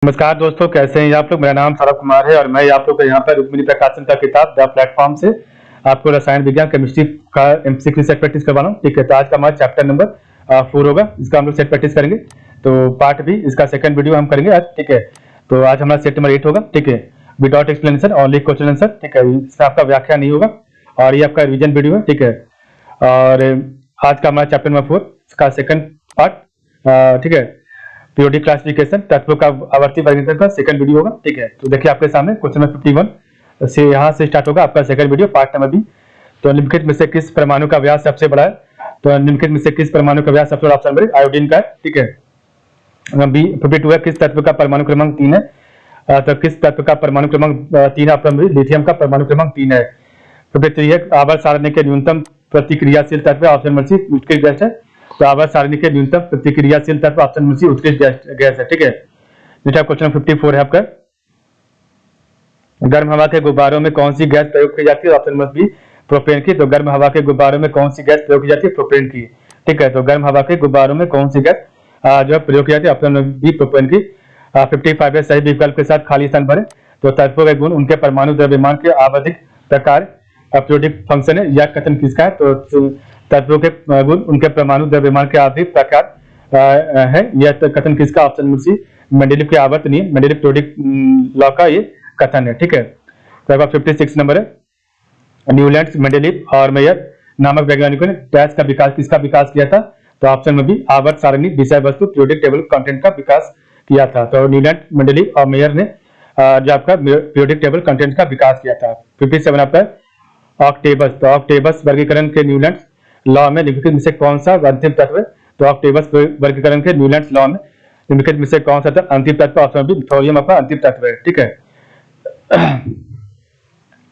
नमस्कार दोस्तों, कैसे हैं आप लोग। मेरा नाम सौरभ कुमार है और मैं आप लोग को यहाँ पर रुक्मिणी प्रकाशन का किताब द प्लेटफॉर्म से आपको रसायन विज्ञान केमिस्ट्री का एमसीक्यू सेट प्रैक्टिस करवा रहा हूँ। ठीक है, तो आज का हमारा चैप्टर नंबर 4 होगा। इसका हम लोग सेट प्रैक्टिस करेंगे। तो पार्ट भी इसका सेकंड वीडियो हम करेंगे आज। ठीक है, तो आज हमारा सेट नंबर 8 होगा। ठीक है, without explanation only question answer. ठीक है, इसका आपका व्याख्या नहीं होगा और ये आपका रिविजन वीडियो है। ठीक है, और आज का हमारा चैप्टर नंबर 4 इसका सेकंड पार्ट। ठीक है, पीरियोडिक क्लासिफिकेशन तत्वों का आवर्ती वर्गीकरण का सेकंड वीडियो होगा। ठीक है, तो देखिए आपके सामने क्वेश्चन नंबर 51 से यहाँ से स्टार्ट होगा आपका second video part number B. तो निम्नलिखित में से किस परमाणु का व्यास सबसे बड़ा है? तो निम्नलिखित में से किस परमाणु का व्यास सबसे बड़ा? ऑप्शन नंबर आयोडीन का है। ठीक है, बी 52 है। किस तत्व का परमाणु क्रमांक 3 है? तो किस तत्व का परमाणु क्रमांक 3 है? ऑप्शन नंबर लिथियम का परमाणु क्रमांक 3 है। 53 है। आवर्त सारणी के न्यूनतम प्रतिक्रियाशील तत्व है? ऑप्शन नंबर सी उत्कृष्ट गैस है। तो आवर्त सारणी के न्यूनतम प्रतिक्रियाशील तत्व ऑप्शन नंबर सी उत्कृष्ट गैस है। ठीक है, नेक्स्ट क्वेश्चन 54 है आपका। गर्म हवा के गुब्बारों में कौन सी गैस प्रयोग की जाती है? ऑप्शन नंबर बी प्रोपेन की। तो गर्म हवा के गुब्बारों में कौन सी गैस प्रयोग की जाती है? प्रोपेन की। ठीक है, तो गर्म हवा के गुब्बारों में कौन सी गैस जो है प्रयोग की जाती है? ऑप्शन नंबर बी प्रोपेन की। 55 है। सही विकल्प के साथ खाली स्थान भरें। तो तत्वों के गुण उनके परमाणु द्रव्यमान के आवधिक प्रकार पीरियोडिक फंक्शन है। यह कथन किसका है? तो तत्वों के गुण उनके परमाणु द्रव्यमान के आवधिक प्रकार है। यह कथन किसका? ऑप्शन नंबर सी मेंडेलीव के आवर्त नियम मेंडेलीव पीरियोडिक लॉ का ये कथन है। ठीक है, तो 56 नंबर है। न्यूलैंड, मेंडेलीव और मेयर नामक वैज्ञानिकों ने डैश का विकास किसका विकास किया था? तो ऑप्शन में भी आवर्त सारणी विषय वस्तु पीरियोडिक टेबल कंटेंट का विकास किया था। तो न्यूलैंड, मेंडेलीव और मेयर ने जो आपका पीरियोडिक टेबल कंटेंट का विकास किया था। 57 आपका ऑक्टेबस। तो ऑक्टेबस वर्गीकरण के न्यूलैंड लॉ में निम्नलिखित में से कौन सा अंतिम तत्व है? तो ऑक्टेबस वर्गीकरण के न्यूलैंड लॉ में निम्नलिखित में से कौन सा अंतिम तत्व? ऑप्शन बी थोरियम आपका अंतिम तत्व है। ठीक है,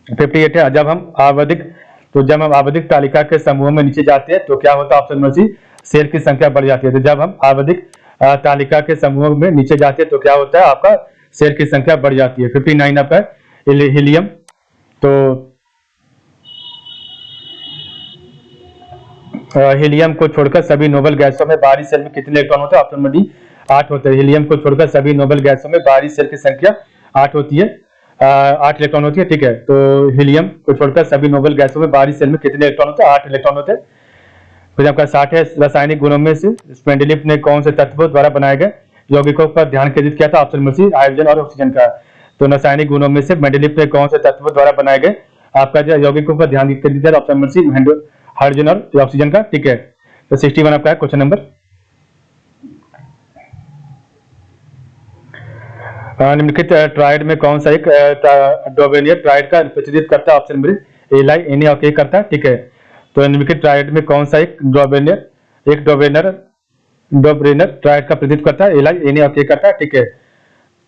58 है। जब हम आवधिक तालिका के समूह में नीचे जाते हैं तो क्या होता है? ऑप्शन नंबर सी सेल की संख्या बढ़ जाती है। तो जब हम आवधिक तालिका के समूह में नीचे जाते हैं तो क्या होता है? आपका सेल की संख्या बढ़ जाती है। 59 आपका हीलियम। तो हीलियम को छोड़कर सभी नोबल गैसों में बाहरी सेल में कितने इलेक्ट्रॉन होते हैं? ऑप्शन नंबर डी 8 होते हैं। हीलियम को छोड़कर सभी नोबल गैसों में बाहरी सेल की संख्या 8 होती है। 8 इलेक्ट्रॉन होती है। ठीक है, तो हीलियम को छोड़कर सभी नोबल गैसों में बाहरी सेल में कितने इलेक्ट्रॉन होते हैं? 8 इलेक्ट्रॉन होते हैं। फिर आपका 60 है। रासायनिक गुणों में से मेंडेलीव ने कौन से तत्वों द्वारा बनाए गए यौगिकों पर ध्यान केंद्रित किया था? ऑप्शन नंबर सी हाइड्रोजन और ऑक्सीजन का। तो रासायनिक गुणों में से मेंडेलीव ने कौन से तत्वों द्वारा बनाए गए आपका जो यौगिकों पर ध्यान केंद्रित किया? ऑप्शन नंबर सी हाइड्रोजन और ऑक्सीजन का। ठीक है, तो 61 आपका है क्वेश्चन नंबर। निम्नलिखित ट्राइड में कौन सा एक डोबेनियर ट्राइड का प्रतिनिधित्व करता है? ऑप्शन नंबर एलाई एनी और के करता है। ठीक है, तो निम्नलिखित ट्राइड में कौन सा एक डोबेनर ट्राइड का प्रतिनिधित्व करता है? एलाई एनी और के करता है। ठीक है,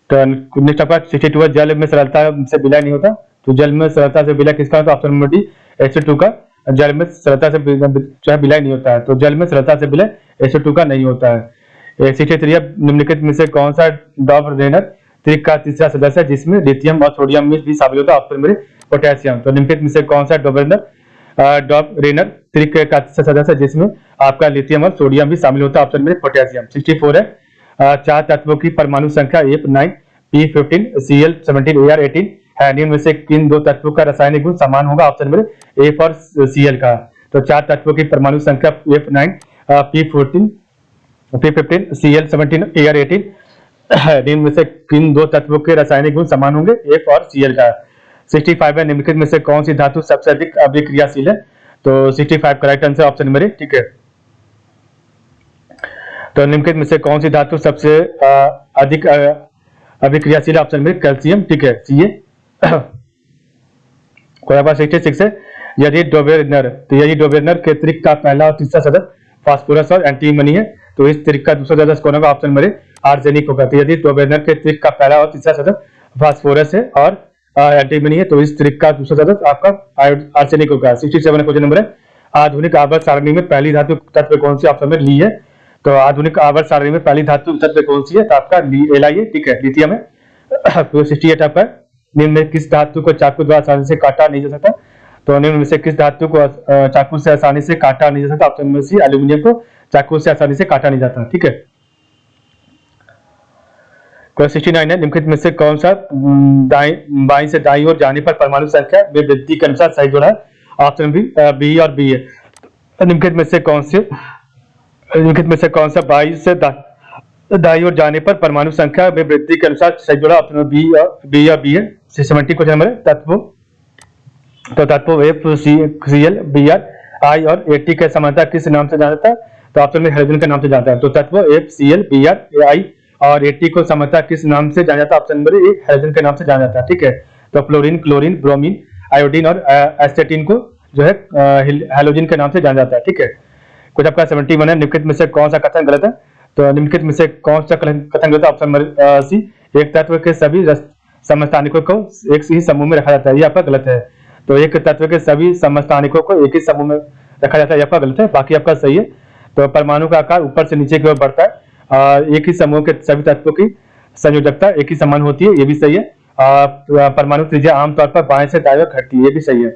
तो नेक्स्ट आपका 62 जल में सरलता से विलय नहीं होता। तो जल में सरलता से विलय किसका होता है? ऑप्शन नंबर डी H2 का। जल में सरलता से जो है विलय नहीं होता है। तो जल में सरलता से विलय H2 का नहीं होता है। 63 निम्नलिखित में से कौन सा डॉबरेनर त्रिक का तीसरा सदस्य है जिसमें लिथियम और सोडियम में भी शामिल होता है? Option number potassium. तो निम्नलिखित में से कौन सा डॉबरेनर त्रिक का तीसरा सदस्य है जिसमें आपका लिथियम और सोडियम भी शामिल होता है? Option number potassium. 64 है। 4 तत्वों की परमाणु संख्या F9 P15 Cl17 Ar18 है। निम्न में से किन 2 तत्वों का रासायनिक गुण समान होगा? ऑप्शन नंबर F और Cl का। तो 4 तत्वों की परमाणु संख्या F9 P15 Cl17 Ar18 निम्न में से किन 2 तत्वों के रासायनिक गुण समान होंगे? F और Cl का। 65 है। निम्नलिखित में से कौन सी धातु सबसे अधिक अभिक्रियाशील है? तो 65 correct answer option number A. ठीक है, तो निम्नलिखित में से कौन सी धातु सबसे अधिक अभिक्रियाशील? Option number calcium. ठीक है, Ca। 66 है। यदि डोबेरनर के त्रिक का पहला और तीसरा सदस्य फास्फोरस और एंटीमनी है तो इस त्रिक का दूसरा सदस्य कौन होगा? ऑप्शन नंबर ए आर्सेनिक होगा। तो यदि डोबेरनर के त्रिक का पहला और तीसरा सदस्य फास्फोरस है और एंटीमनी है तो इस त्रिक का दूसरा सदस्य आपका आर्सेनिक होगा। 67 क्वेश्चन नंबर है। आधुनिक आवर्त सारणी में पहली धातु तत्व कौन सी? ऑप्शन में ली है। तो आधुनिक आवर्त सारणी में पहली धातु तत्व कौन सी है? तो आपका एलाई है। ठीक है, लिथियम है। 68 आपका निम्न में किस धातु को चाकू द्वारा आसानी से काटा नहीं जा सकता? तो निम्न में से किस धातु को चाकू से आसानी से काटा नहीं जा सकता? ऑप्शन नंबर सी एल्यूमिनियम को चाकू से आसानी से काटा नहीं जाता। ठीक है, तो 69 है, निम्नलिखित में से कौन सा बाईं से दाईं ओर जाने पर परमाणु संख्या में वृद्धि के अनुसार सही जोड़ा है? ऑप्शन बी और बी है। निम्नलिखित में से कौन सा बाईं से दाईं ओर जाने पर परमाणु संख्या में वृद्धि के अनुसार सही जोड़ा? ऑप्शन बी और बी है। 70 क्वेश्चन नंबर है। तत्व F C L B R I और ए टी के समानता किस नाम से जाना जाता है? तो ऑप्शन में हाइड्रोजन के नाम से जाता है। तो तत्व F C L B R I और ए टी को समानता किस नाम से जाना जाता है? ऑप्शन नंबर ए हाइड्रोजन के नाम से जाना जाता है। ठीक है, तो फ्लोरीन, क्लोरीन, ब्रोमीन, आयोडीन और एस्टेटिन को जो है हैलोजन के नाम से जाना जाता है। ठीक है, कुछ आपका 71 है, निम्नलिखित में से कौन सा कथन गलत है? तो निम्नलिखित में से कौन सा कथन गलत है? ऑप्शन नंबर सी, एक तत्व के सभी समस्थानिकों को एक ही समूह में रखा जाता है, ये आपका गलत है। तो एक तत्व के सभी समस्थानिकों को एक ही समूह में रखा जाता है, ये आपका गलत है, बाकी आपका सही है। तो परमाणु का आकार ऊपर से नीचे की ओर बढ़ता है और एक ही समूह के सभी तत्वों की संयोजकता एक ही समान होती है, ये भी सही है। परमाणु त्रिज्या आमतौर पर बाएं से दाएं घटती है, ये भी सही है।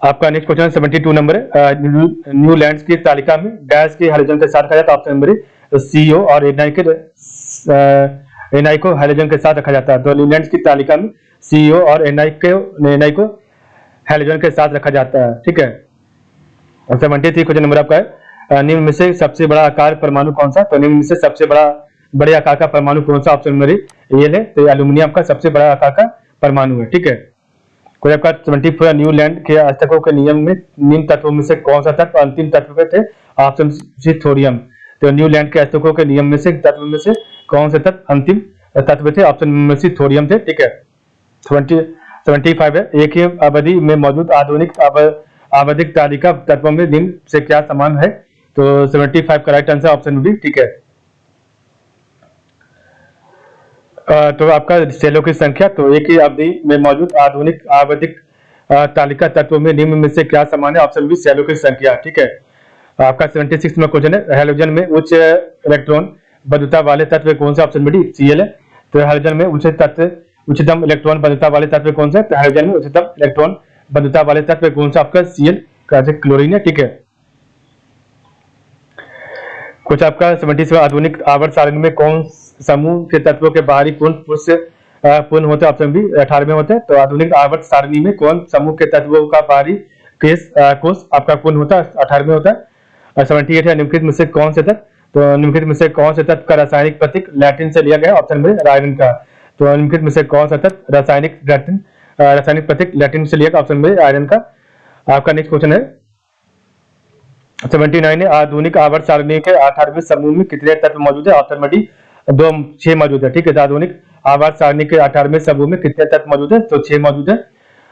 आपका नेक्स्ट क्वेश्चन 72 नंबर है। न्यू लैंड्स की तालिका में डैश के हाइड्रोजन के साथ रखा जाता है। ऑप्शन नंबर सीओ और एनआई को हाइड्रोजन के साथ रखा जाता है। तो न्यू लैंड्स की तालिका में सीओ और एनआई को हाइड्रोजन के साथ रखा जाता है। ठीक है, 73 क्वेश्चन नंबर आपका है। निम्न में से सबसे बड़ा आकार परमाणु कौन सा? तो निम्न में से सबसे बड़े आकार का परमाणु कौन सा? ऑप्शन नंबर ए है। तो एल्यूमिनियम का सबसे बड़ा आकार का परमाणु है। ठीक है, कोई आपका 74 न्यूलैंड के अष्टकों के नियम में निम्न तत्वों में से कौन सा तत्व अंतिम तत्व के थे? Option C thorium. तो न्यूलैंड के अष्टकों के नियम में से तत्व में से कौन से तत्व अंतिम तत्व थे? ऑप्शन नंबर सी थोरियम थे। ठीक है, 75 है, एक ही अवधि में मौजूद आधुनिक आवधिक तालिका तत्वों में निम्न से क्या समान है? तो 75 करेक्ट आंसर ऑप्शन बी। ठीक है, तो आपका सेलों की संख्या, तो एक ही अवधि में मौजूद आधुनिक आवधिक तालिका तत्वों में निम्न में से क्या समान है? ऑप्शन बी सेलों की संख्या। ठीक है, आपका 76 में क्वेश्चन है, हैलोजन में उच्च इलेक्ट्रॉन बंधुता वाले तत्व कौन सा? ऑप्शन बी सीएल है। तो हैलोजन में उच्चतम इलेक्ट्रॉन बंधुता वाले तत्व कौन सा है? तो हैलोजन में उच्चतम इलेक्ट्रॉन बंधुता वाले तत्व कौन सा? आपका सीएल का क्लोरीन है। ठीक है, कुछ आपका 77 आधुनिक आवर्त सारणी में कौन समूह के तत्वों के बाहरी पूर्ण होते हैं? ऑप्शन बी 18 में होते हैं। तो आधुनिक आवर्त सारणी में कौन समूह के तत्वों का बाहरी कोष आपका पूर्ण होता है? 18 में होता है। 78 है, निम्नलिखित में से कौन से तत्व? तो निम्नलिखित में से कौन से तत्व का रासायनिक प्रतीक लैटिन से लिया गया? ऑप्शन बी आयरन का। तो निम्नलिखित में से कौन सा तत्व रासायनिक प्रतीक लैटिन से लिया गया? ऑप्शन बी आयरन का। आपका नेक्स्ट क्वेश्चन है 79 है, आधुनिक आवर्त सारणी के 18वें समूह में कितने तत्व मौजूद है? ऑप्शन बी 6 मौजूद है। ठीक है, तो आधुनिक आवर्त सारणी के 18वें समूह में कितने तत्व मौजूद है? तो 6 मौजूद है।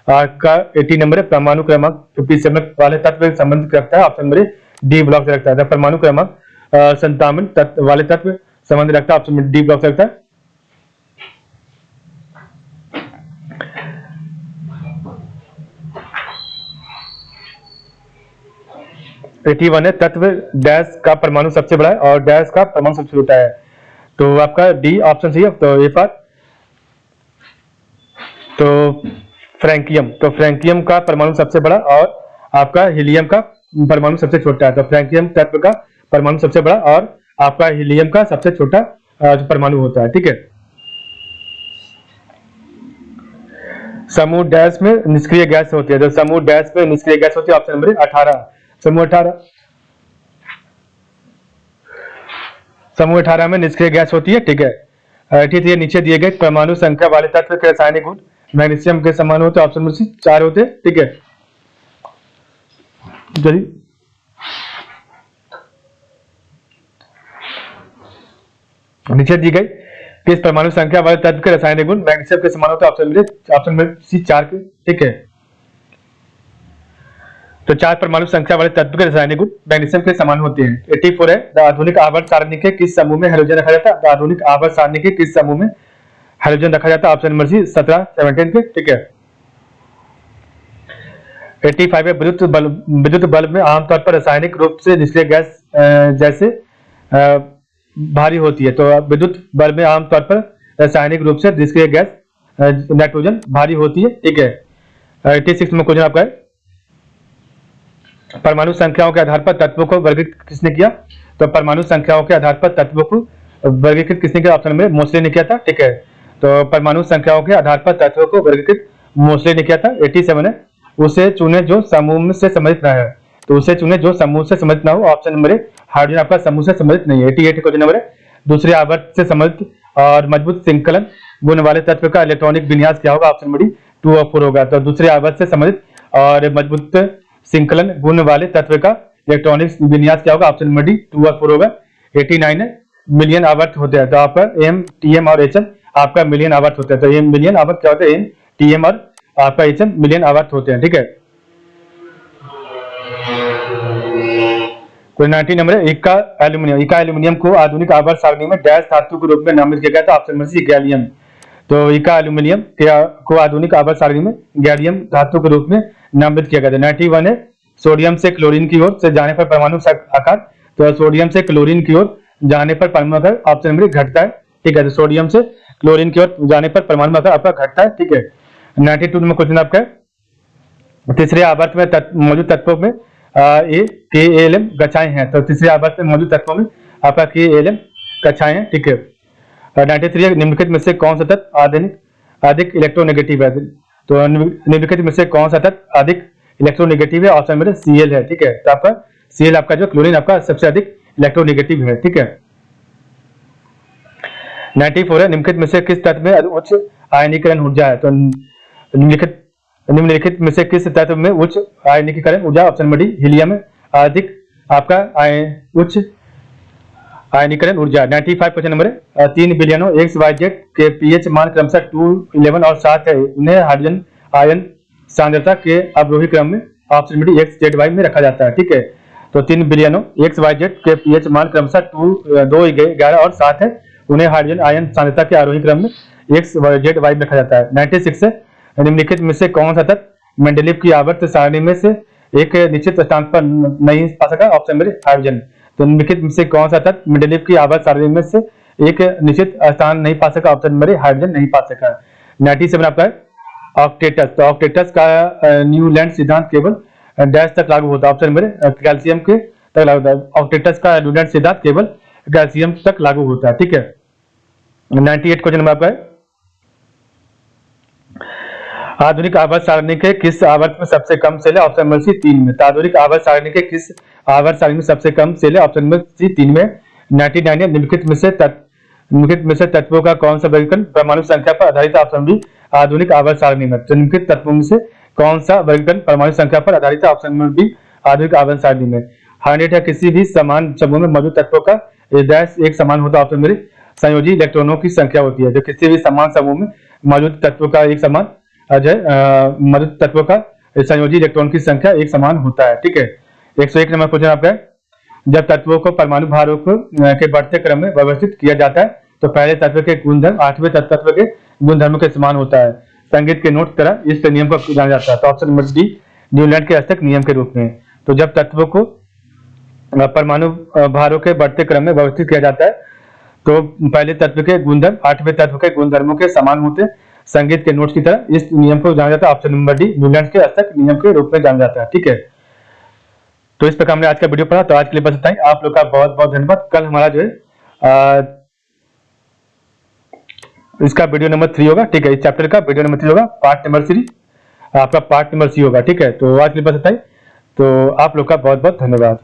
आपका 80 नंबर है, परमाणु क्रमांक 57 वाले तत्व से संबंध रखता है। ऑप्शन नंबर डी ब्लॉक से रखता है। परमाणु क्रमांक 57 वाले तत्व संबंध रखता है। ऑप्शन डी ब्लॉक से रखता है। है, तत्व डैश का परमाणु सबसे बड़ा है और डैश का परमाणु सबसे छोटा है। तो आपका डी ऑप्शन सही है। तो ए फॉर तो फ्रैंकियम का परमाणु सबसे बड़ा और आपका हीलियम का परमाणु सबसे छोटा है। तो फ्रैंकियम तत्व का परमाणु सबसे बड़ा और आपका हीलियम का सबसे छोटा जो परमाणु होता है। ठीक है, समूह डैश में निष्क्रिय गैस होती है। तो समूह डैश में निष्क्रिय गैस होती है। ऑप्शन नंबर 18, समूह 18 में निष्क्रिय गैस होती है। ठीक है, ठीक है, नीचे दिए गए परमाणु संख्या वाले तत्व के रासायनिक गुण मैग्नीशियम के समान होते हैं। ऑप्शन नंबर सी 4 होते हैं। ठीक है, नीचे दी गई किस परमाणु संख्या वाले तत्व के रासायनिक गुण मैग्नीशियम के समान होते हैं? ऑप्शन नंबर सी 4 के। ठीक है, तो 4 परमाणु संख्या वाले तत्व के रासायनिक गुण मैग्नीशियम के समान होते हैं। 84 है, आधुनिक आवर्त सारणी के किस समूह में हाइड्रोजन रखा जाता है? आधुनिक आवर्त सारणी के किस समूह में हाइड्रोजन रखा जाता है? ऑप्शन नंबर सी 17 के। ठीक है, 85 है, विद्युत बल्ब में आमतौर पर रासायनिक रूप से निष्क्रिय गैस जैसे भारी होती है। तो विद्युत बल्ब में आमतौर पर रासायनिक रूप से निष्क्रिय गैस नाइट्रोजन भारी होती है। ठीक है, 86 में क्वेश्चन आपका है, परमाणु संख्याओं के आधार पर तत्वों को वर्गीकृत किसने किया? तो परमाणु संख्याओं के आधार पर तत्वों को वर्गीकृत किसने किया? ऑप्शन नंबर मोस्ले ने किया था, ठीक है। तो परमाणु संख्याओं के आधार पर तत्वों को वर्गीकृत मोस्ले ने किया था। 87 है, उसे चुने जो समूह से संबंधित न है, तो उसे चुने जो समूह से संबंधित ना हो। ऑप्शन नंबर ए हाइड्रोजन आपका समूह से संबंधित नहीं है। 88 क्वेश्चन नंबर है, दूसरे आवर्त से संबंधित और मजबूत श्रृंखलन गुण वाले तत्व का इलेक्ट्रॉनिक विन्यास क्या होगा? ऑप्शन नंबर डी 2 और 4 होगा। तो दूसरे आवर्त से संबंधित और मजबूत श्रृंखलन गुण वाले तत्व का इलेक्ट्रॉनिक विन्यास क्या होगा? ऑप्शन नंबर डी 2 और 4 होगा। 89 है, मिलियन आवर्त होते हैं, तो आपका एम, टीएम और एचएम आपका मिलियन आवर्त होते हैं। तो एम मिलियन आवर्त क्या होते हैं? एम, टीएम और आपका एचएम मिलियन आवर्त होते हैं, ठीक है। कोई 90 नंबर है, इक्का एल्यूमिनियम को आधुनिक आवर्त सारणी में डैश धातु के रूप में नामित किया गया था। Option number C gallium. तो इक्का एल्यूमिनियम को आधुनिक आवर्त सारणी में गैलियम धातु के रूप में नामित किया गया था। 91 है, सोडियम से क्लोरीन की ओर से जाने पर परमाणु आकार, तो सोडियम से क्लोरीन की ओर जाने पर परमाणु आकार ऑप्शन नंबर घटता है, ठीक है। तो सोडियम से क्लोरीन की ओर जाने पर परमाणु आकार आपका घटता है, ठीक है। 92 नंबर क्वेश्चन आपका है, तीसरे आवर्त में मौजूद तत्वों में KAlM कक्षाएं हैं, तो तीसरे आवर्त में मौजूद तत्वों में आपका KAlM कक्षाएं हैं, ठीक है। 93 निम्नलिखित में से कौन सा तत्व अधिक इलेक्ट्रोनेगेटिव है? तो निम्नलिखित में से कौन सा तत्व अधिक इलेक्ट्रोनेगेटिव है? ऑप्शन नंबर Cl है, ठीक है। तो आपका Cl आपका जो क्लोरीन आपका सबसे अधिक इलेक्ट्रोनेगेटिव है, ठीक है। 94 है, निम्नलिखित में से किस तत्व में उच्च आयनीकरण ऊर्जा है? तो निम्नलिखित में से किस तत्व में उच्च आयनीकरण ऊर्जा? ऑप्शन नंबर डी हीलियम है अधिक आपका उच्च आयनीकरण ऊर्जा। 95 क्वेश्चन नंबर है, 3 बिलियनों XYZ के पीएच मान क्रमशः 2, 11 और 7 है, उन्हें हाइड्रोजन आयन सांद्रता के अवरोही क्रम में ऑप्शन नंबर डी XZY में रखा जाता है, ठीक है। तो 3 बिलियनों XYZ के पीएच मान क्रमशः 2, 11 और 7 है, उन्हें हाइड्रोजन आयन सांद्रता के आरोही क्रम में XZY में रखा जाता है। 96 है, निम्नलिखित में से कौन सा तत्व मेंडेलीव की आवर्त सारणी में से एक निश्चित स्थान पर नहीं पा सका? Option number hydrogen. तो निम्नलिखित में से कौन सा तत्व मेंडेलीव की आवर्त सारणी में से एक निश्चित स्थान नहीं पा सका? ऑप्शन नंबर हाइड्रोजन नहीं पा सका। 97 आपका है ऑक्टेटस। तो ऑक्टेटस का न्यूलैंड सिद्धांत केवल डैश तक लागू होता है? ऑप्शन नंबर कैल्शियम के तक लागू होता है। ऑक्टेटस का न्यूलैंड सिद्धांत केवल कैल्शियम तक लागू होता है, ठीक है। 98 क्वेश्चन नंबर आपका है, आधुनिक आवर्त सारणी के किस आवर्त में सबसे कम सेल है? ऑप्शन नंबर सी 3 में। तो आधुनिक आवर्त सारणी के किस आवर्त सारणी में सबसे कम सेल है? ऑप्शन नंबर सी 3 में। 99 है, निम्नलिखित में से तत्वों का कौन सा वर्गीकरण परमाणु संख्या पर आधारित? ऑप्शन बी आधुनिक आवर्त सारणी में। तो निम्नलिखित तत्वों में से कौन सा वर्गीकरण परमाणु संख्या पर आधारित है? ऑप्शन नंबर बी आधुनिक आवर्त सारणी में। 100 है, किसी भी समान समूह में मौजूद तत्वों का डैश एक समान होता है? ऑप्शन नंबर संयोजी इलेक्ट्रॉनों की संख्या होती है। जो किसी भी समान समूह में मौजूद तत्वों का एक समान मौजूद तत्वों का संयोजी इलेक्ट्रॉन की संख्या एक समान होता है, ठीक है। 101 नंबर क्वेश्चन आपका है, जब तत्वों को परमाणु भारों के बढ़ते क्रम में व्यवस्थित किया जाता है तो पहले तत्व के गुणधर्म 8वें तत्व के गुणधर्मों के समान होता है। संगीत के नोट की तरह इस नियम को जाना जाता है। तो ऑप्शन नंबर डी न्यूलैंड के अष्टक नियम के रूप में। तो जब तत्वों को परमाणु भारों के बढ़ते क्रम में व्यवस्थित किया जाता है तो पहले तत्व के गुणधर्म 8वें तत्व के गुणधर्मों के समान होते हैं। संगीत के नोट्स की तरह इस नियम को जाना जाता है। ऑप्शन नंबर डी न्यूलैंड के अष्टक नियम के रूप में जाना जाता है, ठीक है। तो इस प्रकार हमने आज का वीडियो पढ़ा। तो आज के लिए बस इतना ही। आप लोग का बहुत बहुत धन्यवाद। कल हमारा जो है इसका वीडियो नंबर 3 होगा, ठीक है। इस चैप्टर का वीडियो नंबर 3 होगा, पार्ट नंबर 3 आपका पार्ट नंबर सी होगा, ठीक है। तो आज के लिए बस इतना ही। तो आप लोग का बहुत बहुत धन्यवाद।